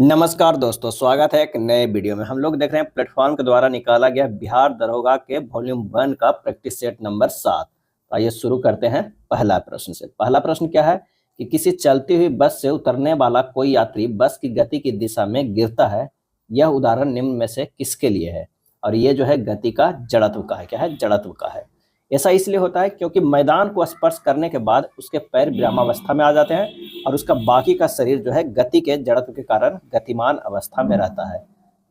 नमस्कार दोस्तों, स्वागत है एक नए वीडियो में। हम लोग देख रहे हैं प्लेटफॉर्म के द्वारा निकाला गया बिहार दरोगा के वॉल्यूम 1 का प्रैक्टिस सेट नंबर 7। आइए शुरू करते हैं पहला प्रश्न से। पहला प्रश्न क्या है कि किसी चलती हुई बस से उतरने वाला कोई यात्री बस की गति की दिशा में गिरता है। यह उदाहरण निम्न में से किसके लिए है? और ये जो है गति का जड़त्व का है। क्या है? जड़त्व का है। ऐसा इसलिए होता है क्योंकि मैदान को स्पर्श करने के बाद उसके पैर विरामावस्था में आ जाते हैं और उसका बाकी का शरीर जो है गति के जड़त्व के कारण गतिमान अवस्था में रहता है।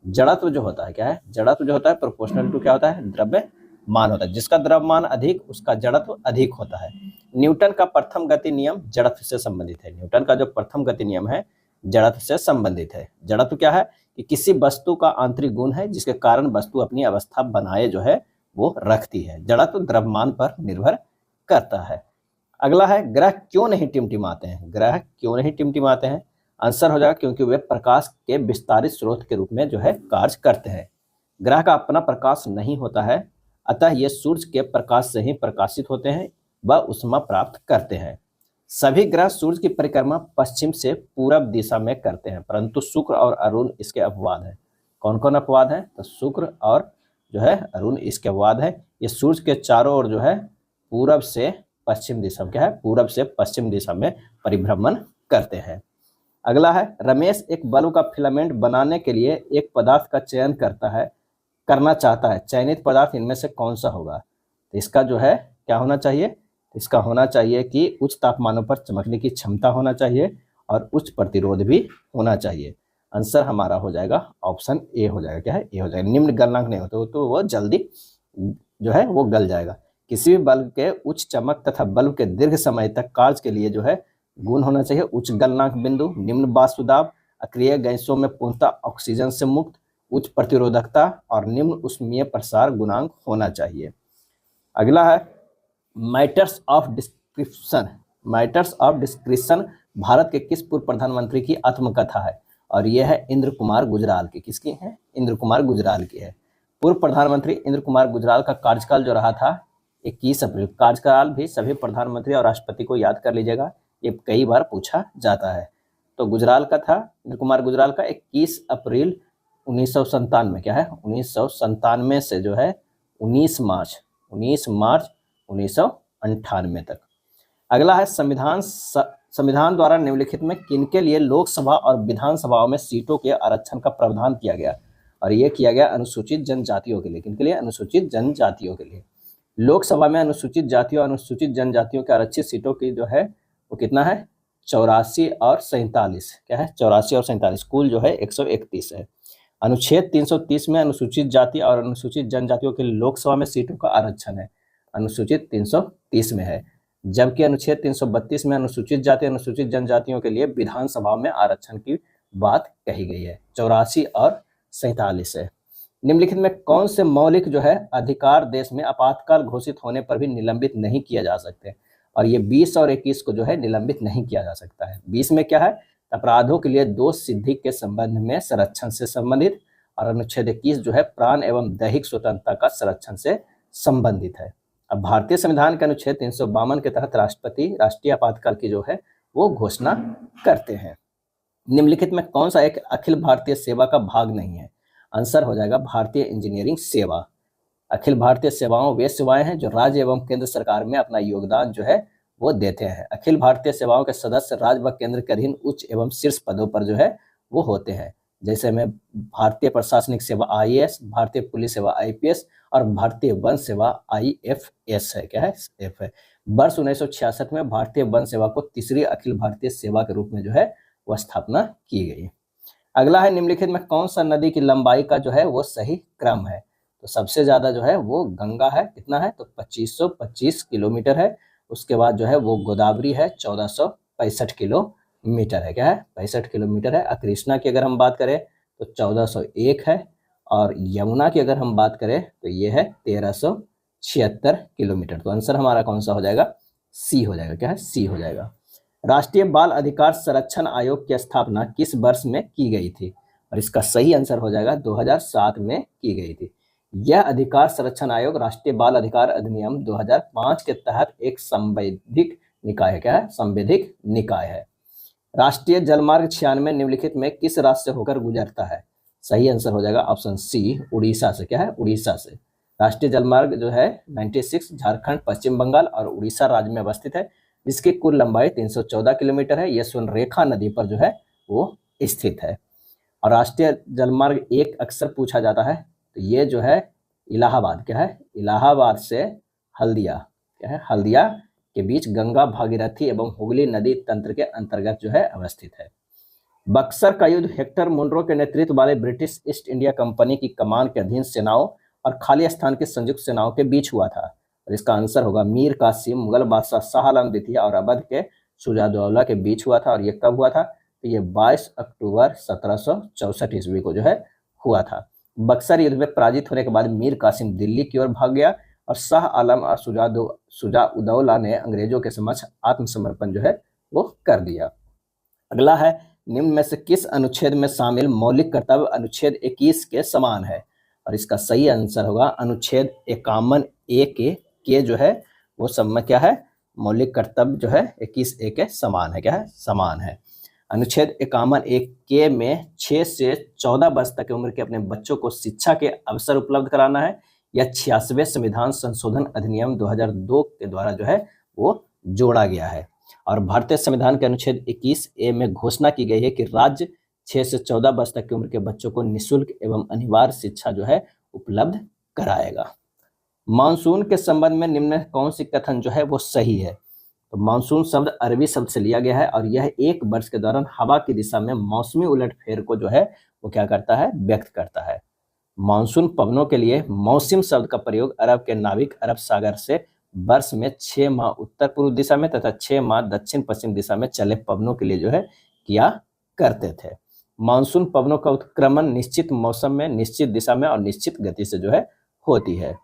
जड़त्व जो होता है क्या है? जड़त्व जो होता है प्रोपोर्शनल टू क्या होता है? द्रव्यमान होता है। जिसका द्रव्यमान अधिक उसका जड़त्व अधिक होता है। न्यूटन का प्रथम गति नियम जड़त्व से संबंधित है। न्यूटन का जो प्रथम गति नियम है जड़त्व से संबंधित है। जड़त्व क्या है कि किसी वस्तु का आंतरिक गुण है जिसके कारण वस्तु अपनी अवस्था बनाए जो है वो रखती है। जड़त्व द्रव्यमान पर निर्भर करता है। अगला है ग्रह क्यों नहीं टिमटिमाते हैं? ग्रह क्यों नहीं टिमटिमाते हैं? आंसर हो जाएगा क्योंकि वे प्रकाश के विस्तारित स्रोत के रूप में जो है कार्य करते हैं। ग्रह का अपना प्रकाश नहीं होता है, अतः ये सूर्य के प्रकाश से ही प्रकाशित होते हैं व ऊष्मा प्राप्त करते हैं। सभी ग्रह सूर्य की परिक्रमा पश्चिम से पूरब दिशा में करते हैं, परंतु शुक्र और अरुण इसके अपवाद हैं। कौन कौन अपवाद हैं? तो शुक्र और जो है अरुण इसके अपवाद है। ये सूर्य के चारों ओर जो है पूरब से पश्चिम दिशा में क्या है? पूरब से पश्चिम दिशा में परिभ्रमण करते हैं। अगला है रमेश एक बल्ब का फिलामेंट बनाने के लिए एक पदार्थ का चयन करना चाहता है। चयनित पदार्थ इनमें से कौन सा होगा? तो इसका जो है क्या होना चाहिए? इसका होना चाहिए कि उच्च तापमानों पर चमकने की क्षमता होना चाहिए और उच्च प्रतिरोध भी होना चाहिए। आंसर हमारा हो जाएगा ऑप्शन ए हो जाएगा। क्या है? ए हो जाएगा। निम्न गलनांक नहीं होते तो वो जल्दी जो है वो गल जाएगा। किसी भी बल्ब के उच्च चमक तथा बल्ब के दीर्घ समय तक कार्य के लिए जो है गुण होना चाहिए उच्च गलनांक बिंदु, निम्न वाष्प दाब, अक्रिय गैसों में पूर्णतः ऑक्सीजन से मुक्त, उच्च प्रतिरोधकता और निम्न ऊष्मीय प्रसार गुणांक होना चाहिए। अगला है matters of description. Matters of description Bharat के किस पूर्व प्रधानमंत्री की आत्मकथा है? और यह है इंद्र कुमार गुजराल की। किसकी है? इंद्र कुमार गुजराल की है। पूर्व प्रधानमंत्री इंद्र कुमार गुजराल का कार्यकाल जो रहा था 21 अप्रैल। कार्यकाल भी सभी प्रधानमंत्री और राष्ट्रपति को याद कर लीजिएगा, ये कई बार पूछा जाता है। तो गुजराल का था, इंद्र कुमार गुजराल का 21 अप्रैल 1997। क्या है? 1997 से जो है 19 मार्च 1998 तक। अगला है संविधान द्वारा निम्नलिखित में किनके लिए लोकसभा और विधानसभाओं में सीटों के आरक्षण का प्रावधान किया गया? और यह किया गया अनुसूचित जनजातियों के लिए। किनके लिए? अनुसूचित जनजातियों के लिए। लोकसभा में अनुसूचित जातियों और अनुसूचित जनजातियों के आरक्षित सीटों की जो है वो कितना है? 84 और 47। क्या है? 84 और 47 कुल जो है 131 है। अनुच्छेद 330 में अनुसूचित जाति और अनुसूचित जनजातियों के लोकसभा में सीटों का आरक्षण है, अनुसूचित 330 में है। जबकि अनुच्छेद 332 में अनुसूचित जाति अनुसूचित जनजातियों के लिए विधानसभा में आरक्षण की बात कही गई है। 84 और 47 है। निम्नलिखित में कौन से मौलिक जो है अधिकार देश में आपातकाल घोषित होने पर भी निलंबित नहीं किया जा सकते? और ये 20 और 21 को जो है निलंबित नहीं किया जा सकता है। 20 में क्या है? अपराधों के लिए दोष सिद्धि के संबंध में संरक्षण से संबंधित, और अनुच्छेद 21 जो है प्राण एवं दैहिक स्वतंत्रता का संरक्षण से संबंधित है। अब भारतीय संविधान के अनुच्छेद 352 के तहत राष्ट्रपति राष्ट्रीय आपातकाल की जो है वो घोषणा करते हैं। निम्नलिखित में कौन सा एक अखिल भारतीय सेवा का भाग नहीं है? आंसर हो जाएगा भारतीय इंजीनियरिंग सेवा। अखिल भारतीय सेवाओं वे सेवाएं हैं जो राज्य एवं केंद्र सरकार में अपना योगदान जो है वो देते हैं। अखिल भारतीय सेवाओं के सदस्य राज्य व केंद्र के अधीन उच्च एवं शीर्ष पदों पर जो है वो होते हैं। जैसे में भारतीय प्रशासनिक सेवा IAS, भारतीय पुलिस सेवा IPS और भारतीय वन सेवा IFS है। क्या है? F है। वर्ष 1966 में भारतीय वन सेवा को तीसरी अखिल भारतीय सेवा के रूप में जो है वह स्थापना की गई। अगला है निम्नलिखित में कौन सा नदी की लंबाई का जो है वो सही क्रम है? तो सबसे ज्यादा जो है वो गंगा है। कितना है? तो 2525 किलोमीटर है। उसके बाद जो है वो गोदावरी है 1465 किलोमीटर है। क्या है? 65 किलोमीटर है। कृष्णा की अगर हम बात करें तो 1401 है, और यमुना की अगर हम बात करें तो ये है 1376 किलोमीटर। तो आंसर हमारा कौन सा हो जाएगा? सी हो जाएगा। क्या है? सी हो जाएगा। राष्ट्रीय बाल अधिकार संरक्षण आयोग की स्थापना किस वर्ष में की गई थी? और इसका सही आंसर हो जाएगा 2007 में की गई थी। यह अधिकार संरक्षण आयोग राष्ट्रीय बाल अधिकार अधिनियम 2005 के तहत एक संवैधानिक निकाय है। क्या है? संवैधानिक निकाय है। राष्ट्रीय जलमार्ग 96 निम्नलिखित में किस राज्य से होकर गुजरता है? सही आंसर हो जाएगा ऑप्शन सी, उड़ीसा से। क्या है? उड़ीसा से। राष्ट्रीय जलमार्ग जो है 96 झारखंड, पश्चिम बंगाल और उड़ीसा राज्य में अवस्थित है, जिसकी कुल लंबाई 314 किलोमीटर है। यह स्वर्णरेखा नदी पर जो है वो स्थित है। और राष्ट्रीय जलमार्ग एक अक्सर पूछा जाता है, तो ये जो है इलाहाबाद, क्या है? इलाहाबाद से हल्दिया, क्या है? हल्दिया के बीच गंगा भागीरथी एवं हुगली नदी तंत्र के अंतर्गत जो है अवस्थित है। बक्सर का युद्ध हेक्टर मुनरो के नेतृत्व वाले ब्रिटिश ईस्ट इंडिया कंपनी की कमान के अधीन सेनाओं और खाली स्थान की संयुक्त सेनाओं के बीच हुआ था। और इसका आंसर होगा मीर कासिम, मुगल बादशाह शाह आलम द्वितीय और अवध के शुजाउद्दौला के बीच हुआ था। और ये कब हुआ था? तो ये 22 अक्टूबर 1764 ईस्वी को जो है हुआ था। बक्सर युद्ध में पराजित होने के बाद मीर कासिम दिल्ली की ओर भाग गया और शाह आलम और शुजाउद्दौला ने अंग्रेजों के समक्ष आत्मसमर्पण जो है वो कर दिया। अगला है, निम्न में से किस अनुच्छेद में शामिल मौलिक कर्तव्य अनुच्छेद 21 के समान है? और इसका सही आंसर होगा अनुच्छेद 51 ए के जो है वो सब में क्या है? मौलिक कर्तव्य जो है 21 ए के समान है। क्या है? समान है। अनुच्छेद 51 ए के में 6 से 14 वर्ष तक की उम्र के अपने बच्चों को शिक्षा के अवसर उपलब्ध कराना है। यह 86वें संविधान संशोधन अधिनियम 2002 के द्वारा जो है वो जोड़ा गया है। और भारतीय संविधान के अनुच्छेद 21 ए में घोषणा की गई है कि राज्य 6 से 14 वर्ष तक की उम्र के बच्चों को निःशुल्क एवं अनिवार्य शिक्षा जो है उपलब्ध कराएगा। मानसून के संबंध में निम्न में कौन सी कथन जो है वो सही है? तो मानसून शब्द अरबी शब्द से लिया गया है और यह एक वर्ष के दौरान हवा की दिशा में मौसमी उलटफेर को जो है वो क्या करता है? व्यक्त करता है। मानसून पवनों के लिए मौसम शब्द का प्रयोग अरब के नाविक अरब सागर से वर्ष में 6 माह उत्तर पूर्व दिशा में तथा 6 माह दक्षिण पश्चिम दिशा में चले पवनों के लिए जो है किया करते थे। मानसून पवनों का उत्क्रमण निश्चित मौसम में, निश्चित दिशा में और निश्चित गति से जो है होती है।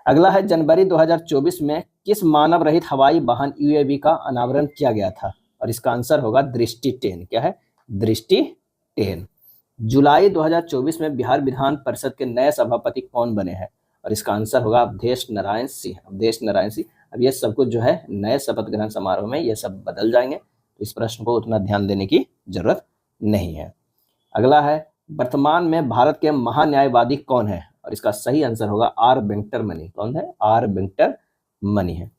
अगला है, जनवरी 2024 में किस मानव रहित हवाई वाहन यूएवी का अनावरण किया गया था? और इसका आंसर होगा दृष्टि 10। क्या है? दृष्टि 10। जुलाई 2024 में बिहार विधान परिषद के नए सभापति कौन बने हैं? और इसका आंसर होगा अवधेश नारायण सिंह। अवधेश नारायण सिंह। अब ये सब कुछ जो है नए शपथ ग्रहण समारोह में ये सब बदल जाएंगे, तो इस प्रश्न को उतना ध्यान देने की जरूरत नहीं है। अगला है, वर्तमान में भारत के महान्यायवादी कौन है? और इसका सही आंसर होगा आर वेंकटरमणि। कौन है? आर वेंकटरमणि है।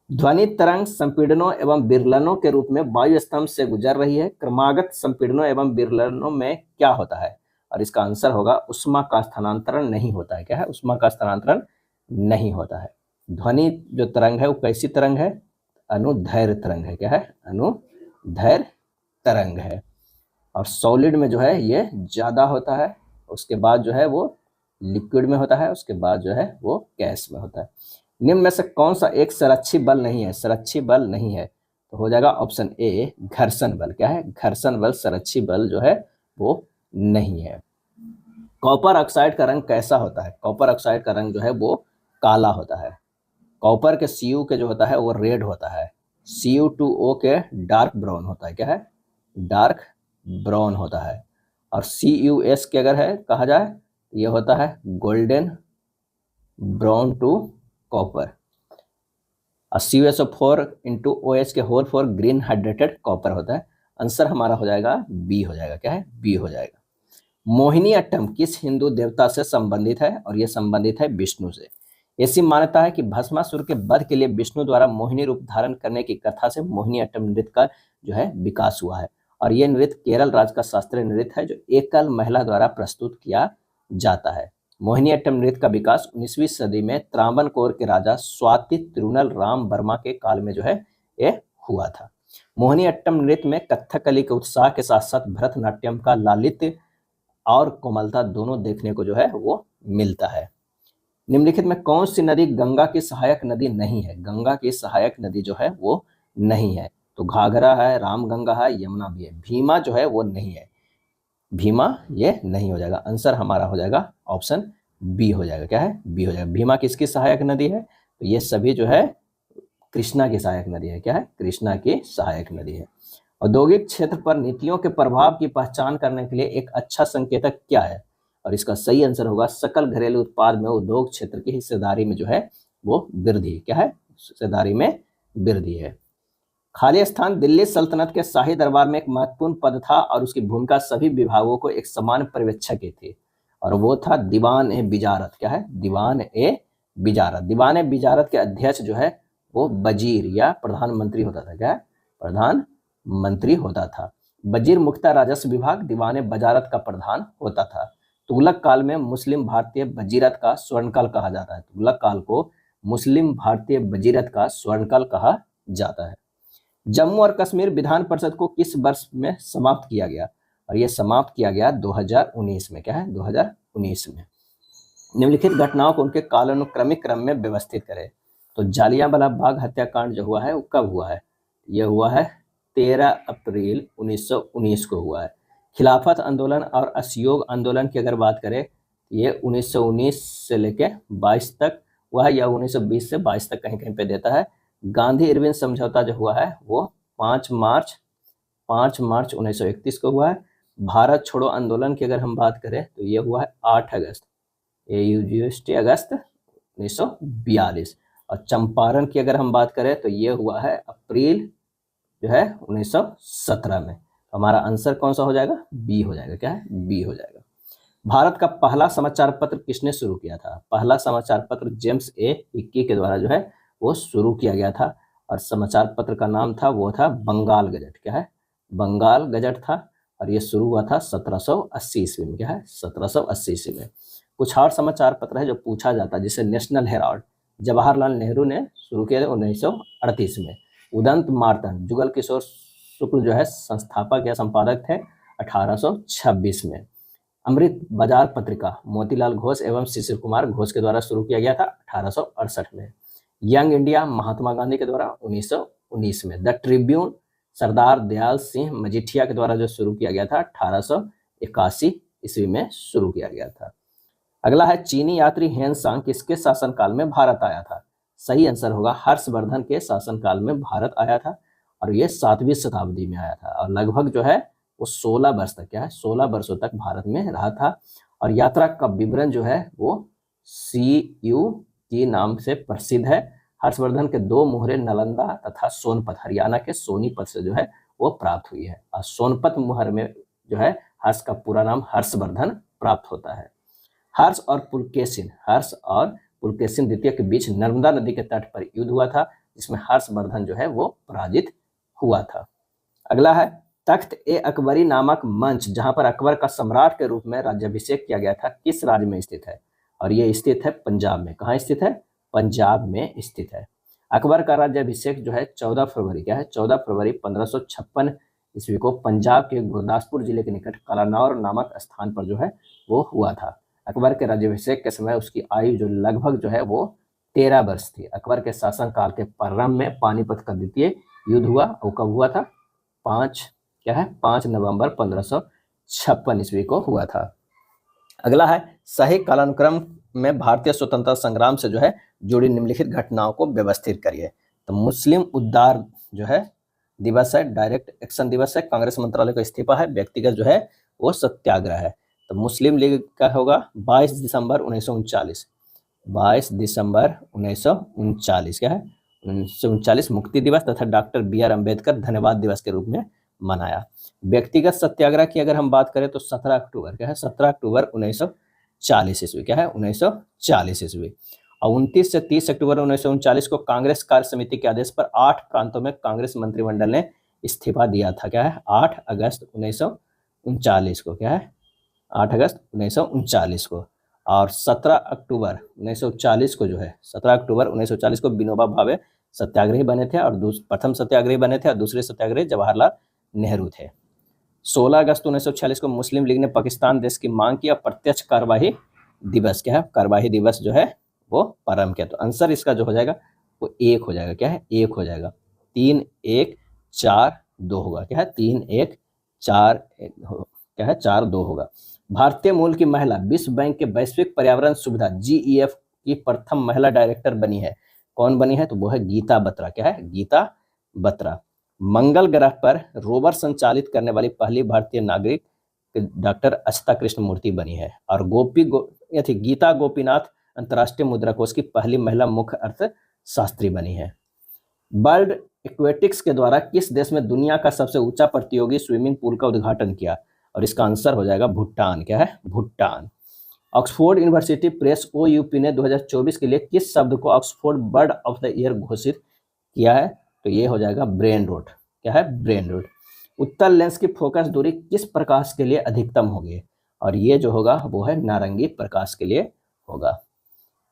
ध्वनि तरंग संपीड़नों एवं विरलनों के रूप में वायु स्तंभ से गुजर रही है। क्रमागत संपीड़नों एवं विरलनों में क्या होता है? और इसका आंसर होगा उष्मा का स्थानांतरण नहीं होता है। क्या है? उष्मा का स्थानांतरण नहीं होता है। ध्वनि जो तरंग है वो कैसी तरंग है? अनुदैर्घ्य तरंग है। क्या है? अनुदैर्घ्य तरंग है। और सॉलिड में जो है ये ज्यादा होता है, उसके बाद जो है वो लिक्विड में होता है, उसके बाद जो है वो गैस में होता है। निम्न में से कौन सा एक संरक्षी बल नहीं है? संरक्षी बल नहीं है तो हो जाएगा ऑप्शन ए घर्षण बल। क्या है? घर्षण बल संरक्षी बल जो है वो नहीं है। कॉपर ऑक्साइड का रंग कैसा होता है? कॉपर ऑक्साइड का रंग जो है वो काला होता है। कॉपर के Cu के जो होता है वो रेड होता है, Cu2O के डार्क ब्राउन होता है। क्या है? डार्क ब्राउन होता है। और CuS के अगर है कहा जाए ये होता है गोल्डन ब्राउन टू कॉपर। और CuSO4 इंटू OH के whole for green hydrated copper होता है। आंसर हमारा हो जाएगा बी हो जाएगा। क्या है? बी हो जाएगा। मोहिनी अट्टम किस हिंदू देवता से संबंधित है? और यह संबंधित है विष्णु से। ऐसी मान्यता है कि भस्मासुर के वध के लिए विष्णु द्वारा मोहिनी रूप धारण करने की कथा से मोहिनी अट्टम नृत्य का जो है विकास हुआ है। और यह नृत्य केरल राज्य का शास्त्रीय नृत्य है जो एकल महिला द्वारा प्रस्तुत किया जाता है। मोहिनी अट्टम नृत्य का विकास 19वीं सदी में त्रावणकोर के राजा स्वाति तिरुनल राम वर्मा के काल में जो है ये हुआ था। मोहिनी अट्टम नृत्य में कथकली के उत्साह के साथ साथ भरतनाट्यम का लालित्य और कोमलता दोनों देखने को जो है वो मिलता है। निम्नलिखित में कौन सी नदी गंगा की सहायक नदी नहीं है? गंगा की सहायक नदी जो है वो नहीं है। तो घाघरा है, रामगंगा है, यमुना भी है। भीमा जो है वो नहीं है। भीमा ये नहीं हो जाएगा। आंसर हमारा हो जाएगा ऑप्शन बी हो जाएगा। क्या है? बी हो जाएगा। भीमा किसकी सहायक नदी है? तो ये सभी जो है कृष्णा की सहायक नदी है। क्या है? कृष्णा की सहायक नदी है। औद्योगिक क्षेत्र पर नीतियों के प्रभाव की पहचान करने के लिए एक अच्छा संकेतक क्या है? और इसका सही आंसर होगा सकल घरेलू उत्पाद में उद्योग क्षेत्र की हिस्सेदारी में जो है वो वृद्धि। क्या है? हिस्सेदारी में वृद्धि है। खालिस्तान दिल्ली सल्तनत के शाही दरबार में एक महत्वपूर्ण पद था और उसकी भूमिका सभी विभागों को एक समान पर्यवेक्षक की थी, और वो था दीवान ए बिजारत। क्या है? दीवान ए बिजारत। दीवान ए बिजारत के अध्यक्ष जो है वो वजीर या प्रधानमंत्री होता था। क्या है? प्रधानमंत्री होता था। वजीर मुख्यतः राजस्व विभाग, दीवान ए बजारत का प्रधान होता था। तुगलक काल में मुस्लिम भारतीय वजीरत का स्वर्णकाल कहा जाता है। तुगलक काल को मुस्लिम भारतीय वजीरत का स्वर्णकाल कहा जाता है। जम्मू और कश्मीर विधान परिषद को किस वर्ष में समाप्त किया गया? और यह समाप्त किया गया 2019 में। क्या है? 2019 में। निम्नलिखित घटनाओं को उनके कालानुक्रमिक क्रम में व्यवस्थित करें। तो जालियांवाला बाग हत्याकांड जो हुआ है वो कब हुआ है? यह हुआ है 13 अप्रैल 1919 को हुआ है। खिलाफत आंदोलन और असहयोग आंदोलन की अगर बात करें, ये 1919 से लेकर 22 तक हुआ है, या 1920 से 22 तक कहीं कहीं पे देता है। गांधी इरविन समझौता जो हुआ है वो 5 मार्च 1931 को हुआ है। भारत छोड़ो आंदोलन की अगर हम बात करें तो ये हुआ है 8 अगस्त अगस्त 1942। और चंपारण की अगर हम बात करें तो ये हुआ है अप्रैल जो है 1917 में। हमारा आंसर कौन सा हो जाएगा? बी हो जाएगा। क्या है? बी हो जाएगा। भारत का पहला समाचार पत्र किसने शुरू किया था? पहला समाचार पत्र जेम्स ए हिक्की के द्वारा जो है वो शुरू किया गया था, और समाचार पत्र का नाम था वो था बंगाल गजट। क्या है? बंगाल गजट था, और ये शुरू हुआ था 1780 ईस्वी में। क्या है? 1780 ईस्वी में। कुछ और समाचार पत्र है जो पूछा जाता है, जैसे नेशनल हेराल्ड जवाहरलाल नेहरू ने शुरू किया था 1938 में। उदंत मार्तंड जुगल किशोर शुक्ल जो है संस्थापक या संपादक थे 1826 में। अमृत बाजार पत्रिका मोतीलाल घोष एवं शिशिर कुमार घोष के द्वारा शुरू किया गया था 1868 में। यंग इंडिया महात्मा गांधी के द्वारा 1919 में। द ट्रिब्यून सरदार दयाल सिंह मजीठिया के द्वारा जो शुरू किया गया था 1881 ईस्वी में शुरू किया गया था। अगला है चीनी यात्री हेन सांग किसके शासनकाल में भारत आया था? सही आंसर होगा हर्षवर्धन के शासनकाल में भारत आया था, और ये 7वीं शताब्दी में आया था, और लगभग जो है वो 16 वर्ष तक, क्या है, 16 वर्षों तक भारत में रहा था। और यात्रा का विवरण जो है वो CU के नाम से प्रसिद्ध है। हर्षवर्धन के 2 मुहरे नालंदा तथा सोनपत हरियाणा के सोनीपत से जो है वो प्राप्त हुई है, और सोनपत मुहर में जो है हर्ष का पूरा नाम हर्षवर्धन प्राप्त होता है। हर्ष और पुलकेशिन द्वितीय के बीच नर्मदा नदी के तट पर युद्ध हुआ था, जिसमें हर्षवर्धन जो है वो पराजित हुआ था। अगला है तख्त ए अकबरी नामक मंच जहां पर अकबर का सम्राट के रूप में राज्याभिषेक किया गया था, किस राज्य में स्थित है? और ये स्थित है पंजाब में। कहाँ स्थित है? पंजाब में स्थित है। अकबर का राज्याभिषेक जो है 14 फरवरी, क्या है, 14 फरवरी 1556 ईस्वी को पंजाब के गुरदासपुर जिले के निकट कलानौर नामक स्थान पर जो है वो हुआ था। अकबर के राज्याभिषेक के समय उसकी आयु जो लगभग जो है वो 13 वर्ष थी। अकबर के शासनकाल के प्रारंभ में पानीपत का द्वितीय युद्ध हुआ। वो कब हुआ था? 5 नवंबर 1556 ईस्वी को हुआ था। अगला है सही कालानुक्रम में भारतीय स्वतंत्रता संग्राम से जो है जुड़ी निम्नलिखित घटनाओं को व्यवस्थित करिए। तो मुस्लिम उद्धार जो है दिवस है, डायरेक्ट एक्शन दिवस है, कांग्रेस मंत्रालय का इस्तीफा है, व्यक्तिगत जो है वो सत्याग्रह है। तो मुस्लिम लीग का होगा 22 दिसंबर 1939। 22 दिसंबर 1939 क्या है? 1939 मुक्ति दिवस तथा डॉक्टर BR अम्बेडकर धन्यवाद दिवस के रूप में मनाया। व्यक्तिगत सत्याग्रह की अगर हम बात करें तो 17 अक्टूबर, क्या है, 17 अक्टूबर 1940 ईस्वी, क्या है, 1940 ईस्वी। और 29 से 30 अक्टूबर 1939 को कांग्रेस कार्य समिति के आदेश पर 8 प्रांतों में कांग्रेस मंत्रिमंडल ने इस्तीफा दिया था। क्या है? 8 अगस्त 1939 को, क्या है, 8 अगस्त 1939 को। और 17 अक्टूबर 1940 को जो है 17 अक्टूबर 1940 को विनोबा भावे सत्याग्रही बने थे, और प्रथम सत्याग्रही बने थे, और दूसरे सत्याग्रही जवाहरलाल नेहरू थे। 16 अगस्त 1946 को मुस्लिम लीग ने पाकिस्तान देश की मांग की, और प्रत्यक्ष कार्यवाही दिवस, क्या है, कार्यवाही दिवस जो है वो प्रारंभ किया। तो आंसर इसका जो हो जाएगा वो 1 हो जाएगा। क्या है? 1 हो जाएगा। 3-1-4-2 होगा। क्या है? 3-1-4 क्या है? 4-2 होगा। भारतीय मूल की महिला विश्व बैंक के वैश्विक पर्यावरण सुविधा GEF की प्रथम महिला डायरेक्टर बनी है। कौन बनी है? तो वो है गीता बत्रा। क्या है? गीता बत्रा। मंगल ग्रह पर रोवर संचालित करने वाली पहली भारतीय नागरिक डॉक्टर अच्युता कृष्णमूर्ति बनी है। और गीता गोपीनाथ अंतर्राष्ट्रीय मुद्रा कोष की पहली महिला मुख्य अर्थशास्त्री बनी है। वर्ल्ड एक्वेटिक्स के द्वारा किस देश में दुनिया का सबसे ऊंचा प्रतियोगी स्विमिंग पूल का उद्घाटन किया? और इसका आंसर हो जाएगा भूटान। क्या है? भूटान। ऑक्सफोर्ड यूनिवर्सिटी प्रेस ओयूपी ने 2024 के लिए किस शब्द को Oxford bird of the year घोषित किया है? तो ये हो जाएगा ब्रेन रोट। क्या है? Brain rot. उत्तल लेंस की फोकस दूरी किस प्रकाश के लिए अधिकतम होगी? और ये जो होगा वो है नारंगी प्रकाश के लिए होगा।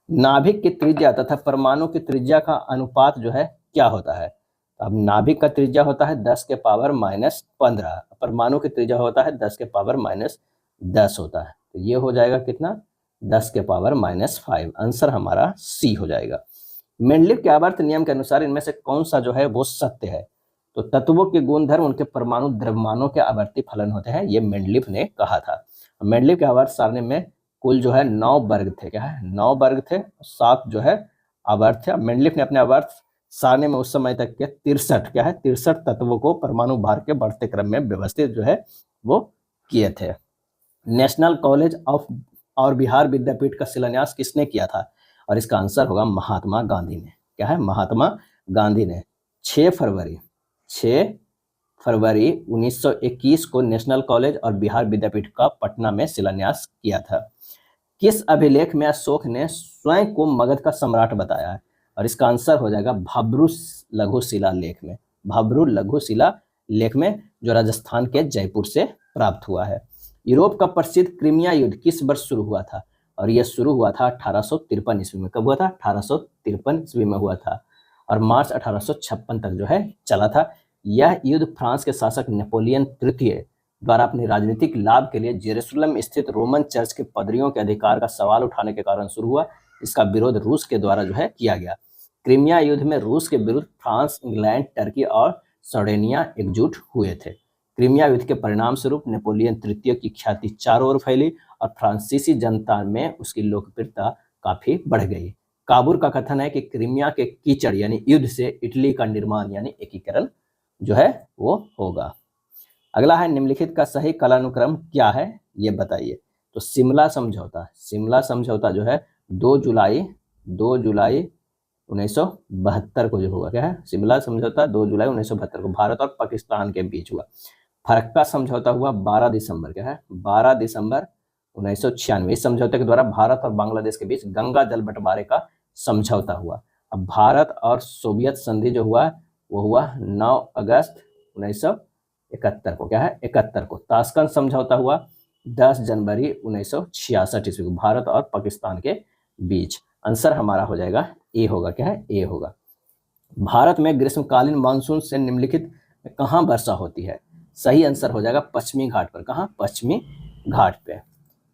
नाभिक की त्रिज्या तथा परमाणु की त्रिज्या का अनुपात जो है क्या होता है? अब नाभिक का त्रिज्या होता है 10 के पावर -15, परमाणु की त्रिज्या होता है 10 के पावर -10 होता है। तो ये हो जाएगा कितना? 10 के पावर -5। आंसर हमारा सी हो जाएगा। मेंडलीव के आवर्त नियम के अनुसार इनमें से कौन सा जो है वो सत्य है? तो तत्वों के गुणधर्म उनके परमाणु द्रव्यमानों के आवर्ती फलन होते हैं, ये मेंडलीव ने कहा था। मेंडलीव के आवर्त सारणी में कुल जो है 9 वर्ग थे। क्या है? 9 वर्ग थे, 7 जो है आवर्त थे। मेंडलीव ने अपने आवर्त सारणी में उस समय तक के 63 क्या है 63 तत्वों को परमाणु भार के बढ़ते क्रम में व्यवस्थित जो है वो किए थे। नेशनल कॉलेज ऑफ और बिहार विद्यापीठ का शिलान्यास किसने किया था? और इसका आंसर होगा महात्मा गांधी ने। क्या है? महात्मा गांधी ने 6 फरवरी 1921 को नेशनल कॉलेज और बिहार विद्यापीठ का पटना में शिलान्यास किया था। किस अभिलेख में अशोक ने स्वयं को मगध का सम्राट बताया है? और इसका आंसर हो जाएगा भाब्रू लघु शिला लेख में। भाब्रू लघु शिला लेख में जो राजस्थान के जयपुर से प्राप्त हुआ है। यूरोप का प्रसिद्ध क्रीमिया युद्ध किस वर्ष शुरू हुआ था? और यह शुरू हुआ था 1853 ईस्वी में। कब हुआ था? 1853 ईस्वी में हुआ था और मार्च 1856 तक जो है चला था। यह युद्ध फ्रांस के शासक नेपोलियन तृतीय द्वारा अपने राजनीतिक लाभ के लिए जेरूसलम स्थित रोमन चर्च के पादरियों के अधिकार का सवाल उठाने के कारण शुरू हुआ। इसका विरोध रूस के द्वारा जो है किया गया। क्रीमिया युद्ध में रूस के विरुद्ध फ्रांस, इंग्लैंड, टर्की और सर्डेनिया एकजुट हुए थे। क्रीमिया युद्ध के परिणाम स्वरूप नेपोलियन तृतीय की ख्याति चारों ओर फैली और फ्रांसीसी जनता में उसकी लोकप्रियता काफी बढ़ गई। काबूर का कथन है कि क्रीमिया के कीचड़ यानी युद्ध से इटली का निर्माण यानी एकीकरण जो है वो होगा। अगला है निम्नलिखित का सही कालानुक्रम क्या है ये बताइए। तो शिमला समझौता जो है 2 जुलाई 1972 को जो होगा। क्या है? शिमला समझौता 2 जुलाई 1972 को भारत और पाकिस्तान के बीच हुआ। फरक्का समझौता हुआ 12 दिसंबर। क्या है? 12 दिसंबर 1996। इस समझौते के द्वारा भारत और बांग्लादेश के बीच गंगा जल बंटवारे का समझौता हुआ। अब भारत और सोवियत संधि जो हुआ वो हुआ 9 अगस्त 1971 को। क्या है? 71 को। ताशकंद समझौता हुआ 10 जनवरी 1966 ईस्वी को भारत और पाकिस्तान के बीच। आंसर हमारा हो जाएगा ए होगा। क्या है? ए होगा। भारत में ग्रीष्मकालीन मानसून से निम्नलिखित में कहाँ वर्षा होती है? सही आंसर हो जाएगा पश्चिमी घाट पर। कहाँ? पश्चिमी घाट पे।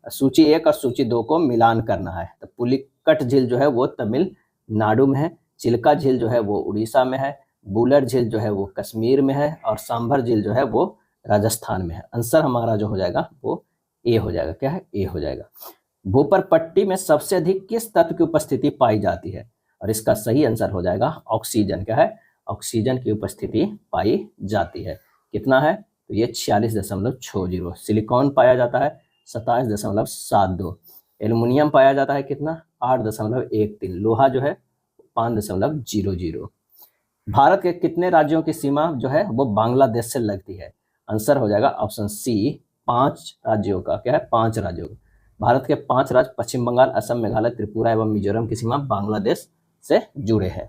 सूची 1 और सूची 2 को मिलान करना है। तो पुलिकट झील जो है वो तमिलनाडु में है, चिल्का झील जो है वो उड़ीसा में है, बुलर झील जो है वो कश्मीर में है और सांभर झील जो है वो राजस्थान में है। आंसर हमारा जो हो जाएगा वो ए हो जाएगा। क्या है? ए हो जाएगा। भूपर पट्टी में सबसे अधिक किस तत्व की उपस्थिति पाई जाती है? और इसका सही आंसर हो जाएगा ऑक्सीजन। क्या है? ऑक्सीजन की उपस्थिति पाई जाती है। कितना है? तो ये 46.60। सिलिकॉन पाया जाता है 27.72। एल्युमिनियम पाया जाता है कितना? 8.13। लोहा जो है 5.00। भारत के कितने राज्यों की सीमा जो है वो बांग्लादेश से लगती है? आंसर हो जाएगा ऑप्शन सी 5 राज्यों का। क्या है? 5 राज्यों का। भारत के 5 राज्य पश्चिम बंगाल, असम, मेघालय, त्रिपुरा एवं मिजोरम की सीमा बांग्लादेश से जुड़े हैं।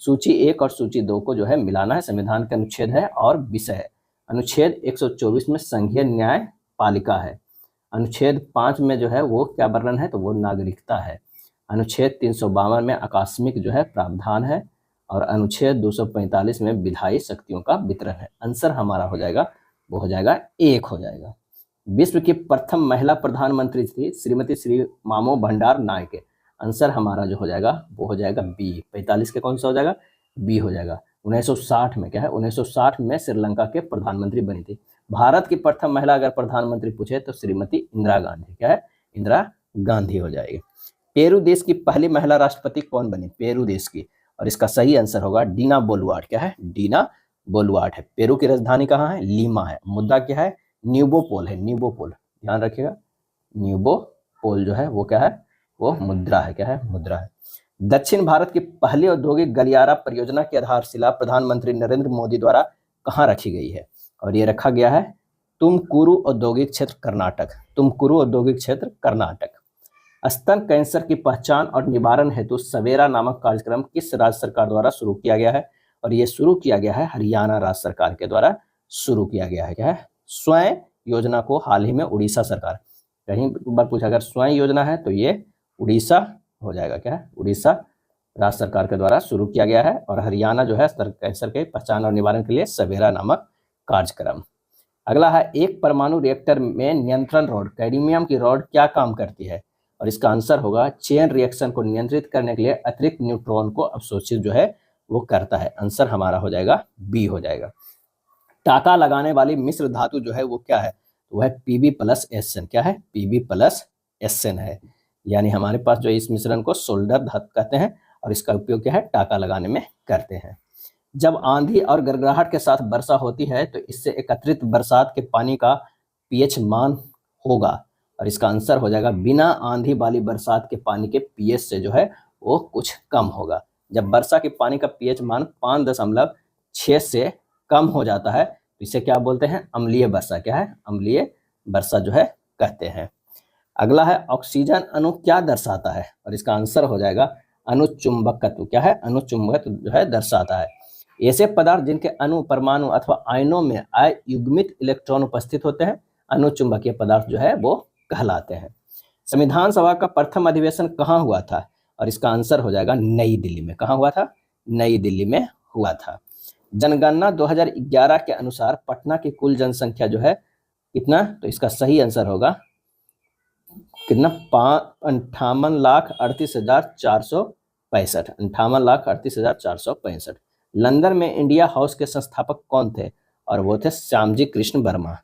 सूची 1 और सूची 2 को जो है मिलाना है। संविधान का अनुच्छेद है और विषय है। अनुच्छेद 124 में संघीय न्यायपालिका है। अनुच्छेद 5 में जो है वो क्या वर्णन है? तो वो नागरिकता है। अनुच्छेद 352 में आकस्मिक जो है प्रावधान है और अनुच्छेद 245 में विधायी शक्तियों का वितरण है। आंसर हमारा हो जाएगा वो हो जाएगा 1 हो जाएगा। विश्व की प्रथम महिला प्रधानमंत्री थी श्रीमती श्री मामो भंडार नायके। आंसर हमारा जो हो जाएगा वो हो जाएगा बी। 45 के कौन सा हो जाएगा? बी हो जाएगा। 1960 में। क्या है? 1960 में श्रीलंका के प्रधानमंत्री बनी थी। भारत की प्रथम महिला अगर प्रधानमंत्री पूछे तो श्रीमती इंदिरा गांधी। क्या है? इंदिरा गांधी हो जाएगी। पेरू देश की पहली महिला राष्ट्रपति कौन बनी? पेरू देश की। और इसका सही आंसर होगा डीना बोलुआर्ट। क्या है? डीना बोलुआर्ट है। पेरू की राजधानी कहाँ है? लीमा है। मुद्दा क्या है? न्यूबोपोल है। न्यूबोपोल ध्यान रखिएगा। न्यूबोपोल जो है वो क्या है? वो मुद्रा है। क्या है? मुद्रा है। दक्षिण भारत की पहली औद्योगिक गलियारा परियोजना की आधारशिला प्रधानमंत्री नरेंद्र मोदी द्वारा कहाँ रखी गई है? और ये रखा गया है तुमकुरु औद्योगिक क्षेत्र कर्नाटक। तुमकुरु औद्योगिक क्षेत्र कर्नाटक। स्तन कैंसर की पहचान और निवारण हेतु सवेरा नामक कार्यक्रम किस राज्य सरकार द्वारा शुरू किया गया है? और ये शुरू किया गया है हरियाणा राज्य सरकार के द्वारा शुरू किया गया है। क्या है? स्वयं योजना को हाल ही में उड़ीसा सरकार, कहीं बार पूछा अगर स्वयं योजना है तो ये उड़ीसा हो जाएगा। क्या है? उड़ीसा राज्य सरकार के द्वारा शुरू किया गया है। और हरियाणा जो है स्तन कैंसर के पहचान और निवारण के लिए सवेरा नामक कार्यक्रम। अगला है एक परमाणु रिएक्टर में नियंत्रण रॉड कैडमियम की रॉड क्या काम करती है? और इसका आंसर होगा चेन रिएक्शन को नियंत्रित करने के लिए अतिरिक्त न्यूट्रॉन को अवशोषित जो है वो करता है। आंसर हमारा हो जाएगा बी हो जाएगा। टाका लगाने वाली मिश्र धातु जो है वो क्या है? तो वह Pb+SN। क्या है? Pb+SN है। यानी हमारे पास जो इस मिश्रण को सोल्डर धातु कहते हैं और इसका उपयोग क्या है? टाका लगाने में करते हैं। जब आंधी और गड़गड़ाहट के साथ वर्षा होती है तो इससे एकत्रित बरसात के पानी का पीएच मान होगा। और इसका आंसर हो जाएगा बिना आंधी वाली बरसात के पानी के पीएच से जो है वो कुछ कम होगा। जब वर्षा के पानी का पीएच मान 5.6 से कम हो जाता है तो इसे क्या बोलते हैं? अम्लीय वर्षा। क्या है? अम्लीय वर्षा जो है कहते हैं। अगला है ऑक्सीजन अणु क्या दर्शाता है? और इसका आंसर हो जाएगा अणुचुंबकत्व। क्या है? अणुचुंबकत्व जो है दर्शाता है। ऐसे पदार्थ जिनके अणु परमाणु अथवा आयनों में अयुग्मित इलेक्ट्रॉन उपस्थित होते हैं अणुचुंबकीय पदार्थ जो है वो कहलाते हैं। संविधान सभा का प्रथम अधिवेशन कहाँ हुआ था? और इसका आंसर हो जाएगा नई दिल्ली में। कहाँ हुआ था? नई दिल्ली में हुआ था। जनगणना 2011 के अनुसार पटना की कुल जनसंख्या जो है कितना? तो इसका सही आंसर होगा कितना? 58,38,465। 58,38,465। लंदन में इंडिया हाउस के संस्थापक कौन थे? और वो थे श्यामजी कृष्ण वर्मा।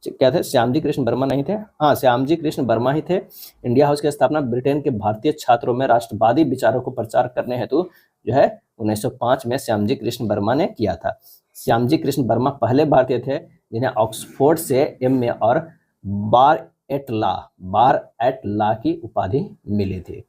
क्या थे? श्यामजी कृष्ण वर्मा नहीं थे? हाँ, श्यामजी कृष्ण वर्मा ही थे। इंडिया हाउस की स्थापना ब्रिटेन के भारतीय छात्रों में राष्ट्रवादी विचारों को प्रचार करने हेतु जो है 1905 में श्यामजी कृष्ण वर्मा ने किया था। श्यामजी कृष्ण वर्मा पहले भारतीय थे जिन्हें ऑक्सफोर्ड से एमए और बार एट लॉ की उपाधि मिली थी।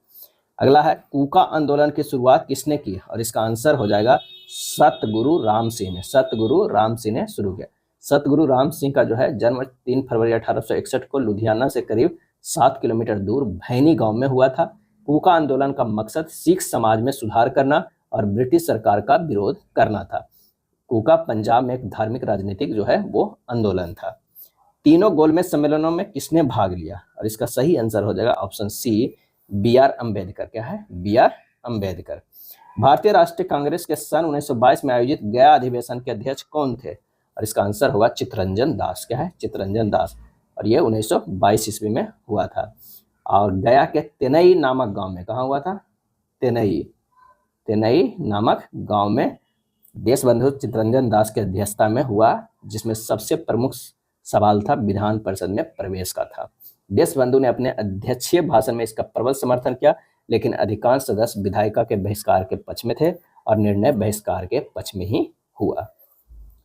अगला है कूका आंदोलन की शुरुआत किसने की? और इसका आंसर हो जाएगा सतगुरु राम सिंह ने। सतगुरु राम सिंह ने शुरू किया। सतगुरु राम सिंह का जो है जन्म 3 फरवरी 1861 को लुधियाना से करीब 7 किलोमीटर दूर भैनी गांव में हुआ था। कूका आंदोलन का मकसद सिख समाज में सुधार करना और ब्रिटिश सरकार का विरोध करना था। कूका पंजाब में एक धार्मिक राजनीतिक जो है वो आंदोलन था। तीनों गोलमेज सम्मेलनों में किसने भाग लिया? और इसका सही आंसर हो जाएगा ऑप्शन सी बी.आर. अम्बेडकर। क्या है? बी.आर. अम्बेडकर। भारतीय राष्ट्रीय कांग्रेस के सन 1922 में आयोजित गया अधिवेशन के अध्यक्ष कौन थे? और इसका आंसर होगा चित्तरंजन दास। क्या है? चित्तरंजन दास। और ये 1922 ईस्वी में हुआ था। और गया के तेनई नामक गांव में, कहाँ हुआ था? तेनई नामक गांव में देशबंधु चित्तरंजन दास की अध्यक्षता में हुआ, जिसमें सबसे प्रमुख सवाल था विधान परिषद में प्रवेश का था। देशबंधु ने अपने अध्यक्षीय भाषण में इसका प्रबल समर्थन किया, लेकिन अधिकांश सदस्य विधायिका के बहिष्कार के पक्ष में थे और निर्णय बहिष्कार के पक्ष में ही हुआ।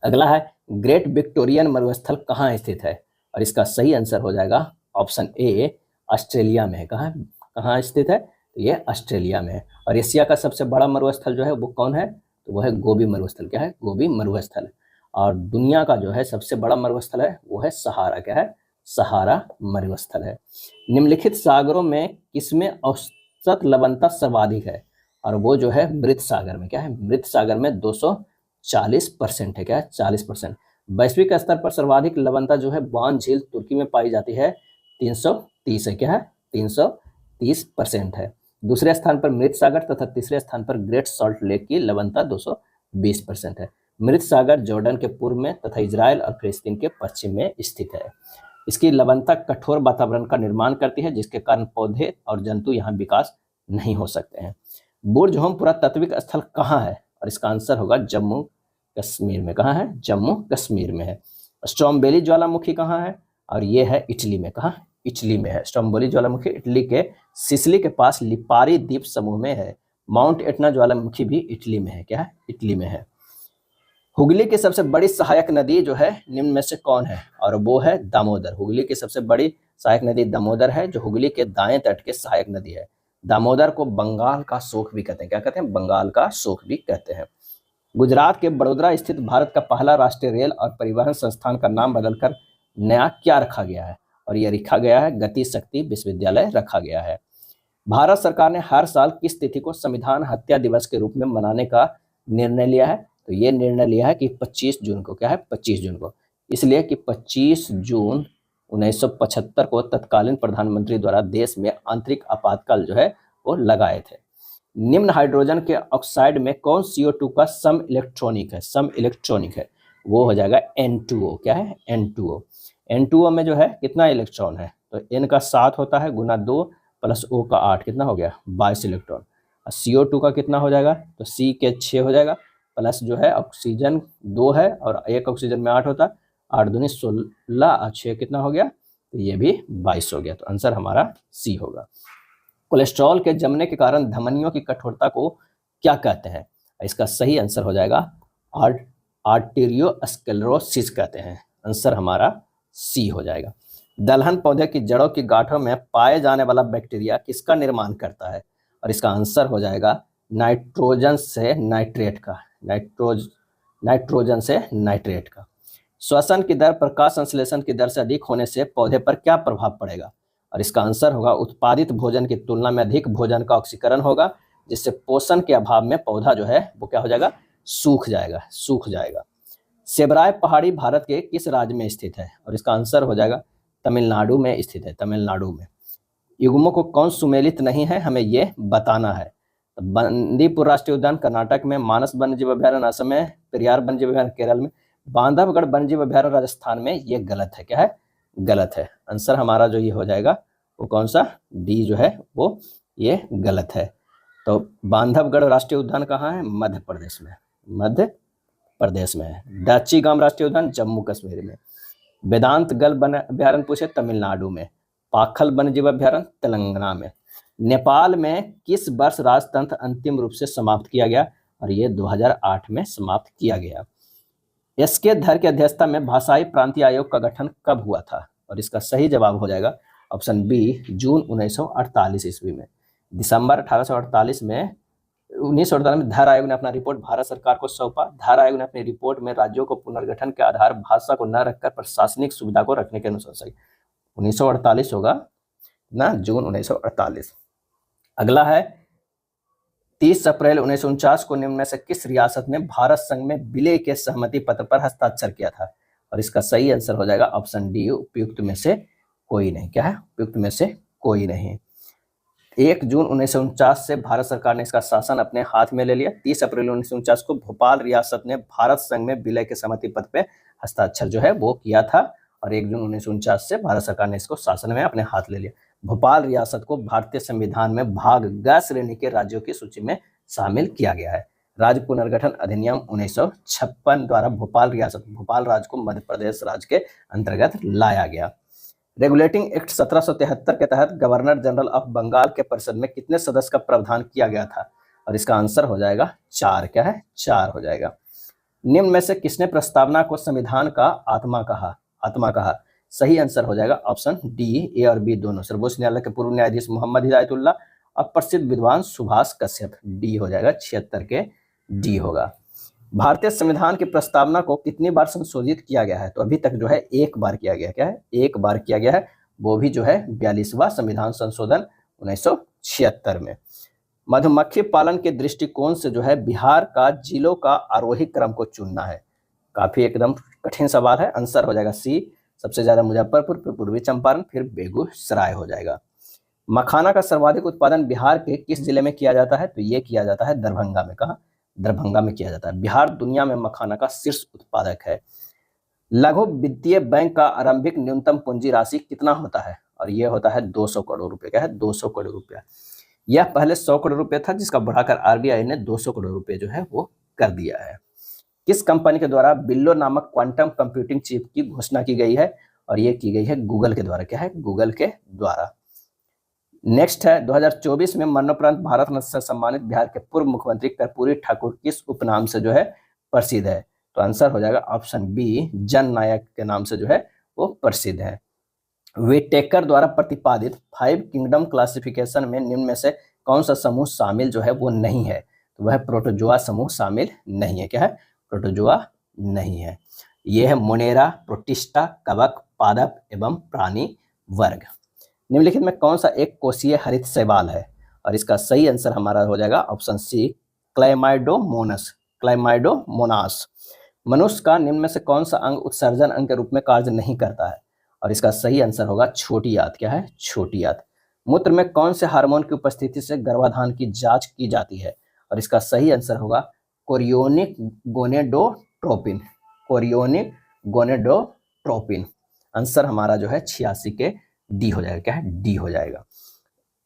अगला है ग्रेट विक्टोरियन मरुस्थल कहाँ स्थित है? और इसका सही आंसर हो जाएगा ऑप्शन ए ऑस्ट्रेलिया में है। कहाँ स्थित है? तो ये ऑस्ट्रेलिया में है। और एशिया का सबसे बड़ा मरुस्थल जो है वो कौन है? तो वो है गोबी मरुस्थल। क्या है? गोबी मरुस्थल। और दुनिया का जो है सबसे बड़ा मरुस्थल है वो है सहारा। क्या है? सहारा मरुस्थल है। निम्नलिखित सागरों में किसमें औसत लवणता सर्वाधिक है? और वो जो है मृत सागर में। क्या है? मृत सागर में 240% है। क्या है? 40%। वैश्विक स्तर पर सर्वाधिक लवणता जो है बान झील तुर्की में पाई जाती है, 330 है। क्या है? 330% है। दूसरे स्थान पर मृत सागर तथा तीसरे स्थान पर ग्रेट सॉल्ट लेक की लवणता 220% है। मृत सागर जॉर्डन के पूर्व में तथा इजराइल और फिलिस्तीन के पश्चिम में स्थित है। इसकी लवणता कठोर वातावरण का निर्माण करती है, जिसके कारण पौधे और जंतु यहाँ विकास नहीं हो सकते हैं। बुर्ज होम पुरातात्विक स्थल कहाँ है? और इसका आंसर होगा जम्मू कश्मीर में। कहाँ है? जम्मू कश्मीर में है। स्ट्रोम्बोली ज्वालामुखी कहाँ है? और ये है इटली में। कहाँ? इटली में है। स्ट्रोम्बोली ज्वालामुखी इटली के सिसिली के पास लिपारी द्वीप समूह में है। माउंट एटना ज्वालामुखी भी इटली में है। क्या है? इटली में है। हुगली की सबसे बड़ी सहायक नदी जो है निम्न में से कौन है? और वो है दामोदर। हुगली की सबसे बड़ी सहायक नदी दामोदर है, जो हुगली के दाएं तट के सहायक नदी है। दामोदर को बंगाल का शोक भी कहते हैं। क्या कहते हैं? बंगाल का शोक भी कहते हैं। गुजरात के बड़ोदरा स्थित भारत का पहला राष्ट्रीय रेल और परिवहन संस्थान का नाम बदलकर नया क्या रखा गया है? और यह रखा गया है गति शक्ति विश्वविद्यालय रखा गया है। भारत सरकार ने हर साल किस तिथि को संविधान हत्या दिवस के रूप में मनाने का निर्णय लिया है? तो ये निर्णय लिया है कि 25 जून को। क्या है? 25 जून को। इसलिए कि 25 जून 1975 को तत्कालीन प्रधानमंत्री द्वारा देश में आंतरिक आपातकाल जो है वो लगाए थे। निम्न हाइड्रोजन के ऑक्साइड में कौन CO2 का सम इलेक्ट्रॉनिक है? सम इलेक्ट्रॉनिक है, वो हो जाएगा N2O। क्या है? N2O। N2O में जो है कितना इलेक्ट्रॉन है? तो N का 7 होता है गुना 2 प्लस O का 8, कितना हो गया? 22 इलेक्ट्रॉन। और CO2 का कितना हो जाएगा? तो C के 6 हो जाएगा, प्लस जो है ऑक्सीजन 2 है और एक ऑक्सीजन में 8 होता है, 8 दूनी 16 और 6 कितना हो गया? तो ये भी 22 हो गया। तो आंसर हमारा C होगा। कोलेस्ट्रॉल के जमने के कारण धमनियों की कठोरता को क्या कहते हैं? इसका सही आंसर हो जाएगा आर्टेरियोस्क्लेरोसिस कहते हैं। आंसर हमारा सी हो जाएगा। दलहन पौधे की जड़ों की गांठों में पाए जाने वाला बैक्टीरिया किसका निर्माण करता है? और इसका आंसर हो जाएगा नाइट्रोजन से नाइट्रेट का। नाइट्रोजन से नाइट्रेट का। श्वसन की दर प्रकाश संश्लेषण की दर से अधिक होने से पौधे पर क्या प्रभाव पड़ेगा? और इसका आंसर होगा उत्पादित भोजन की तुलना में अधिक भोजन का ऑक्सीकरण होगा, जिससे पोषण के अभाव में पौधा जो है वो क्या हो जाएगा? सूख जाएगा। सेबराय पहाड़ी भारत के किस राज्य में स्थित है? और इसका आंसर हो जाएगा तमिलनाडु में स्थित है, तमिलनाडु में। युग्मों को कौन सुमेलित नहीं है, हमें ये बताना है। तो बंदीपुर राष्ट्रीय उद्यान कर्नाटक में, मानस वन्यजीव अभ्यारण्य असम में, पेरियार वन्यजीव अभ्यारण्य केरल में, बांधवगढ़ वन्यजीव अभ्यारण्य राजस्थान में। ये गलत है। क्या है? गलत है। आंसर हमारा जो ये हो जाएगा वो कौन सा? डी जो है वो ये गलत है। तो बांधवगढ़ राष्ट्रीय उद्यान कहाँ है? मध्य प्रदेश में, मध्य प्रदेश में है। डाची गांव राष्ट्रीय उद्यान जम्मू कश्मीर में। वेदांत गल वन अभ्यारण्य पूछे तमिलनाडु में। पाखल वन्यजीव अभ्यारण्य तेलंगाना में। नेपाल में किस वर्ष राजतंत्र अंतिम रूप से समाप्त किया गया? और ये 2008 में समाप्त किया गया। एसके धर की अध्यक्षता में भाषाई प्रांतीय आयोग का गठन कब हुआ था? और इसका सही जवाब हो जाएगा ऑप्शन बी, जून 1948 ईस्वी में। दिसंबर 1848 में 1948 में धर आयोग ने अपना रिपोर्ट भारत सरकार को सौंपा। धर आयोग ने अपनी रिपोर्ट में राज्यों को पुनर्गठन के आधार भाषा को न रखकर प्रशासनिक सुविधा को रखने के अनुसार 1948 होगा ना, जून 1948। अगला है 30 अप्रैल 1949 को निम्न में से किस रियासत ने भारत संघ में विलय के सहमति पत्र पर हस्ताक्षर किया था? और इसका सही आंसर हो जाएगा ऑप्शन डी, उपयुक्त में से कोई नहीं। क्या है? उपयुक्त में से कोई नहीं। 1 जून 1949 से भारत सरकार ने इसका शासन अपने हाथ में ले लिया। 30 अप्रैल 1949 को भोपाल रियासत ने भारत संघ में विलय के सहमति पत्र पे हस्ताक्षर जो है वो किया था और 1 जून 1949 से भारत सरकार ने इसको शासन में अपने हाथ ले लिया। भोपाल रियासत को भारतीय संविधान में भाग ग श्रेणी के राज्यों की सूची में शामिल किया गया है। राज्य पुनर्गठन अधिनियम 1956 द्वारा भोपाल राज्य को मध्य प्रदेश राज्य के अंतर्गत लाया गया। रेगुलेटिंग एक्ट 1773 के तहत गवर्नर जनरल ऑफ बंगाल के परिषद में कितने सदस्य का प्रावधान किया गया था? और इसका आंसर हो जाएगा 4। क्या है? 4 हो जाएगा। निम्न में से किसने प्रस्तावना को संविधान का आत्मा कहा? सही आंसर हो जाएगा ऑप्शन डी, ए और बी दोनों। सर्वोच्च न्यायालय के पूर्व न्यायाधीश मोहम्मद हिदायतुल्लाह और प्रसिद्ध विद्वान सुभाष कश्यप। डी हो जाएगा, 76 के डी होगा। भारतीय संविधान की प्रस्तावना को कितनी बार संशोधित किया गया है? तो अभी तक जो है एक बार किया गया। क्या है? एक बार किया गया है, वो भी जो है 42वां संविधान संशोधन 1976 में। मधुमक्खी पालन के दृष्टिकोण से जो है बिहार का जिलों का आरोही क्रम को चुनना है। काफी एकदम कठिन सवाल है। आंसर हो जाएगा सी, सबसे ज्यादा मुजफ्फरपुर, फिर पूर्वी चंपारण, फिर बेगूसराय हो जाएगा। मखाना का सर्वाधिक उत्पादन बिहार के किस जिले में किया जाता है? तो ये किया जाता है दरभंगा में। कहाँ? दरभंगा में किया जाता है। बिहार दुनिया में मखाना का शीर्ष उत्पादक है। लघु वित्तीय बैंक का आरंभिक न्यूनतम पूंजी राशि कितना होता है? और यह होता है 200 करोड़ रुपए। क्या है? 200 करोड़ रुपया। यह पहले 100 करोड़ रुपए था, जिसका बढ़ाकर आरबीआई ने 200 करोड़ रुपए जो है वो कर दिया है। किस कंपनी के द्वारा बिल्लो नामक क्वांटम कंप्यूटिंग चिप की घोषणा की गई है? और ये की गई है गूगल के द्वारा। क्या है? गूगल के द्वारा। नेक्स्ट है 2024 में मरणोपरांत भारत रत्न से सम्मानित बिहार के पूर्व मुख्यमंत्री कर्पूरी ठाकुर किस उपनाम से जो है प्रसिद्ध है? तो आंसर हो जाएगा ऑप्शन बी, जन नायक के नाम से जो है वो प्रसिद्ध है। विटेकर द्वारा प्रतिपादित 5 किंगडम क्लासिफिकेशन में निम्न में से कौन सा समूह शामिल जो है वो नहीं है, तो वह प्रोटोजोआ समूह शामिल नहीं है। क्या है? प्रोटोजोआ नहीं है। ये है मोनेरा, प्रोटिस्टा, कवक, पादप एवं प्राणी वर्ग। निम्नलिखित में कौन सा एक कोशीय हरित शैवाल है? और इसका सही आंसर हमारा हो जाएगा ऑप्शन सी, क्लैमाइडोमोनास। क्लैमाइडोमोनास। मनुष्य का निम्न में से कौन सा अंग उत्सर्जन अंग के रूप में कार्य नहीं करता है? और इसका सही आंसर होगा छोटी आंत। क्या है? छोटी आंत। मूत्र में कौन से हार्मोन की उपस्थिति से गर्भाधान की जांच की जाती है? और इसका सही आंसर होगा chorionic gonadotropin. Chorionic gonadotropin. Answer हमारा जो है 86 के डी हो जाएगा। क्या है? डी हो जाएगा।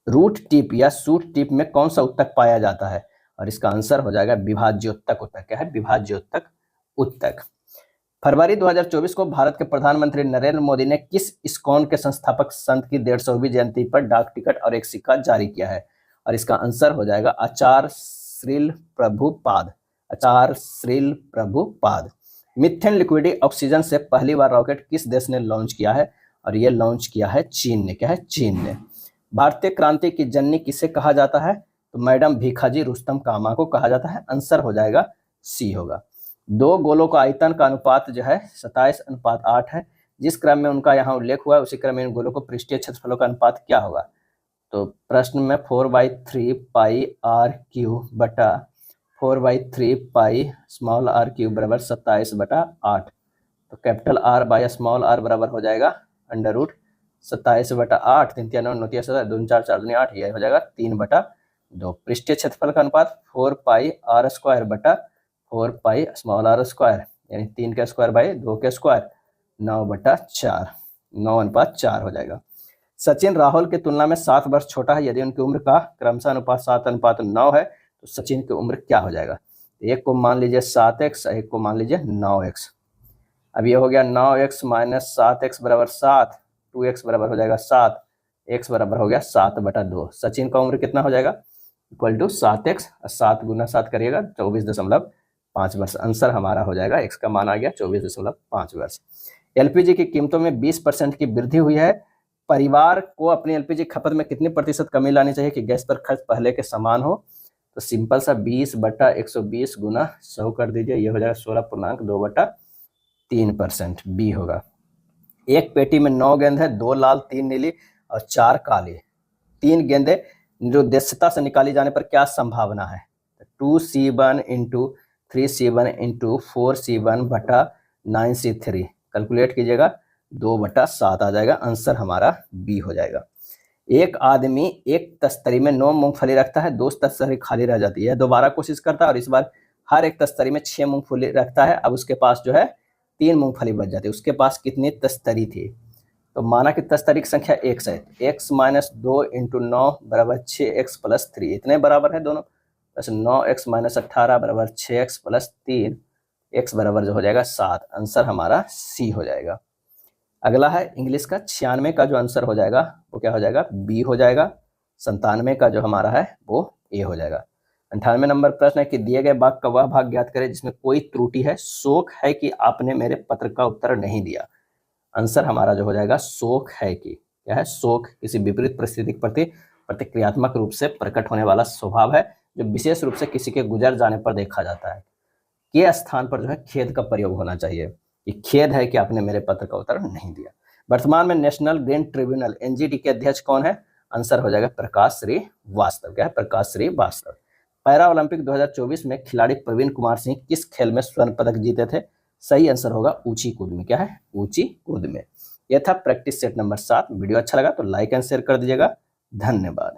रूट टिप या सूट टिप में कौन सा उत्तक पाया जाता है? और इसका आंसर हो जाएगा विभाज्योत्तक उत्तक। क्या है? विभाज्योत्तक उत्तक। फरवरी 2024 को भारत के प्रधानमंत्री नरेंद्र मोदी ने किस इस्कॉन के संस्थापक संत की 150वीं जयंती पर डाक टिकट और एक सिक्का जारी किया है? और इसका आंसर हो जाएगा Acharya Shrila Prabhupada. Acharya Shrila Prabhupada. Methane liquid oxygen से पहली बार रॉकेट किस देश ने लॉन्च किया है? और ये लॉन्च किया है चीन ने। क्या है? चीन ने। भारतीय क्रांति की जननी किसे कहा जाता है? तो मैडम भीखाजी रुस्तम कामा को कहा जाता है। आंसर हो जाएगा सी होगा। दो गोलों का आयतन का अनुपात जो है 27:8 है। जिस क्रम में उनका यहाँ उल्लेख हुआ है उसी क्रम में इन गोलों को पृष्ठीय क्षेत्रफलों का अनुपात क्या होगा? तो प्रश्न में 4/3 पाई आर क्यूब बटा 4/3 पाई स्मॉल आर क्यूब बराबर 27/8। तो capital R by small R बराबर हो जाएगा अंडर रूट 27/8। 3 3 9 9 2 4 4 2 8। यह हो जाएगा 3/2। पृष्ठीय क्षेत्रफल का अनुपात 4 पाई आर स्क्वायर बटा 4 पाई स्मॉल आर स्क्वायर, यानी 3 के स्क्वायर बाई 2 के स्क्वायर, 9/4। 9:4 हो जाएगा। सचिन राहुल की तुलना में 7 वर्ष छोटा है। यदि उनकी उम्र का क्रमशः अनुपात 7:9 है तो सचिन की उम्र क्या हो जाएगा? एक को मान लीजिए 7x, एक को मान लीजिए 9x। अब ये हो गया 9x माइनस 7x बराबर 7, 2x बराबर हो जाएगा 7, x बराबर हो गया 7/2। सचिन का उम्र कितना हो जाएगा? इक्वल टू 7x, 7 गुना 7 करिएगा 24.5 वर्ष। आंसर हमारा हो जाएगा, x का मान आ गया 24.5 वर्ष। एलपीजी की कीमतों में 20% की वृद्धि हुई है। परिवार को अपनी एलपीजी खपत में कितनी प्रतिशत कमी लानी चाहिए कि गैस पर खर्च पहले के समान हो? तो सिंपल सा 20/120 गुना 100 कर दीजिए, ये हो जाएगा 16.2/3%। बी होगा। एक पेटी में 9 गेंद है, 2 लाल, 3 नीली और 4 काली। 3 गेंदें निरुद्देश्यता से निकाली जाने पर क्या संभावना है? 2C1 into 3C1 into 4C1 बटा 9C3। कैलकुलेट कीजिएगा, 2/7 आ जाएगा। आंसर हमारा बी हो जाएगा। एक आदमी एक तस्तरी में 9 मूंगफली रखता है, 2 तस्तरी खाली रह जाती है। दोबारा कोशिश करता है और इस बार हर एक तस्तरी में 6 मूंगफली रखता है। अब उसके पास जो है 3 मूंगफली बच जाती है। उसके पास कितनी तस्तरी थी? तो माना कि तस्तरी की संख्या x है। x माइनस 2 इंटू 9 बराबर 6x प्लस 3। इतने बराबर है दोनों। बस 9x माइनस 18 बराबर 6x प्लस 3। x बराबर जो हो जाएगा 7। आंसर हमारा सी हो जाएगा। अगला है इंग्लिश का 96 का जो आंसर हो जाएगा वो क्या हो जाएगा? बी हो जाएगा। 97 का जो हमारा है वो ए हो जाएगा। 98 नंबर प्रश्न है कि दिए गए वाक्य का वह भाग ज्ञात करें जिसमें कोई त्रुटि है। शोक है कि आपने मेरे पत्र का उत्तर नहीं दिया। आंसर हमारा जो हो जाएगा शोक है कि। क्या है? शोक किसी विपरीत परिस्थिति के प्रति प्रतिक्रियात्मक रूप से प्रकट होने वाला स्वभाव है जो विशेष रूप से किसी के गुजर जाने पर देखा जाता है। के स्थान पर जो है खेद का प्रयोग होना चाहिए कि खेद है कि आपने मेरे पत्र का उत्तर नहीं दिया। वर्तमान में नेशनल ग्रीन ट्रिब्यूनल एनजीटी के अध्यक्ष कौन है? आंसर हो जाएगा प्रकाश श्रीवास्तव। क्या है? प्रकाश श्रीवास्तव। पैरा ओलंपिक 2024 में खिलाड़ी प्रवीण कुमार सिंह किस खेल में स्वर्ण पदक जीते थे? सही आंसर होगा ऊंची कूद में। क्या है? ऊंची कूद में। यह था प्रैक्टिस सेट नंबर 7। वीडियो अच्छा लगा तो लाइक एंड शेयर कर दीजिएगा। धन्यवाद।